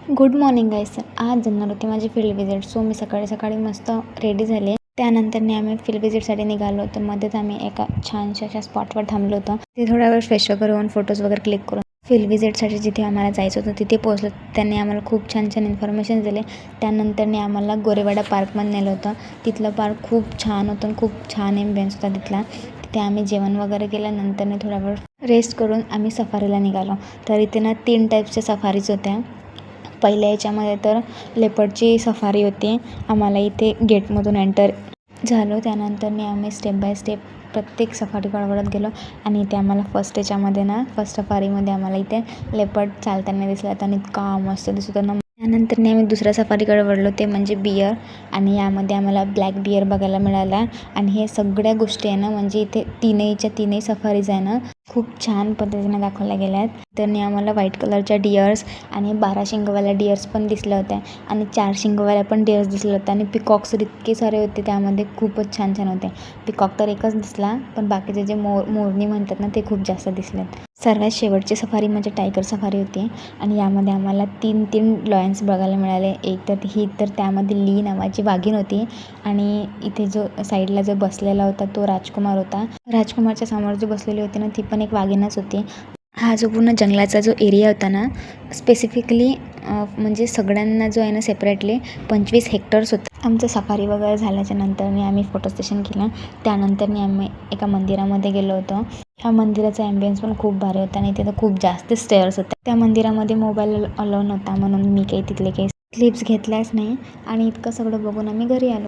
Good morning गाईस. आज जाणार होते माझी फील्ड विजिट. सो मी सकाळी सकाळी मस्त रेडी झाले. त्यानंतरने आम्ही फील्ड विजिटसाठी निघालो. तर मध्येच आम्ही एका छानशा अशा स्पॉटवर थांबलो होतो. ते थोडा वेळ फ्रेश वगैरे होऊन फोटोज वगैरे क्लिक करून फील्ड विजिटसाठी जिथे आम्हाला जायचं होतं तिथे पोहोचलो. त्यांनी आम्हाला खूप छान छान इन्फॉर्मेशन दिले. त्यानंतरने आम्हाला गोरेवाडा पार्कमध्ये नेलं होतं. तिथलं पार्क खूप छान होतं, खूप छान एम्बियन्स होता तिथला. तिथे आम्ही जेवण वगैरे केल्यानंतरने थोडा वेळ रेस्ट करून आम्ही सफारीला निघालो. तर इथे ना 3 टाईप्सच्या सफारीज होत्या. पहिल्या याच्यामध्ये तर लेपर्डची सफारी होती. आम्हाला इथे गेटमधून एंटर झालो. त्यानंतरने आम्ही स्टेप बाय स्टेप प्रत्येक सफारीकडे वळत गेलो आणि इथे आम्हाला फर्स्ट सफारीमध्ये आम्हाला इथे लेपर्ड चालताना दिसला आणि इतका मस्त दिसत होता ना. त्यानंतर आम्ही दुसऱ्या सफारीकडे वळलो, ते म्हणजे बियर. आणि यामध्ये आम्हाला ब्लॅक बियर बघायला मिळाला. आणि हे सगळ्या गोष्टी आहे ना, म्हणजे इथे तीनही सफारीज आहे ना, खूप छान पद्धतीने दाखवल्या गेल्या आहेत. त्यांनी आम्हाला व्हाईट कलरच्या डिअर्स आणि 12 शिंगवाल्या डिअर्स पण दिसल्या होत्या आणि 4 शिंगवाल्या पण डिअर्स दिसल्या होत्या. आणि पिकॉक्स इतके सारे होते त्यामध्ये, खूपच छान छान होते. पिकॉक तर एकच दिसला, पण बाकीचे जे मोरनी म्हणतात ना, ते खूप जास्त दिसलेत. सर्वात शेवटची सफारी म्हणजे टायगर सफारी होती. आणि यामध्ये आम्हाला 3 लॉयन्स बघायला मिळाले. एक तर त्यामध्ये ली नावाची वाघीण होती. आणि इथे जो साईडला जो बसलेला होता तो राजकुमार होता. राजकुमारच्या समोर जो बसलेली होती ना, ती पण एक वाघीणच होती. हा जो पूर्ण जंगलाचा जो एरिया होता ना, स्पेसिफिकली म्हणजे सगळ्यांना जो आहे ना सेपरेटली 25 हेक्टर्स होतं. आमचं सफारी वगैरे झाल्याच्या नंतरने आम्ही फोटो सेशन केलं. त्यानंतरने आम्ही एका मंदिरामध्ये गेलो होतो. ह्या मंदिराचा ॲम्बियन्स पण खूप भारी होता आणि तिथं खूप जास्त स्टेअर्स होत्या. त्या मंदिरामध्ये मोबाईल अलाउ नव्हता, म्हणून मी काही तिथले काही क्लिप्स घेतल्याच नाही. आणि इतकं सगळं बघून आम्ही घरी आलो.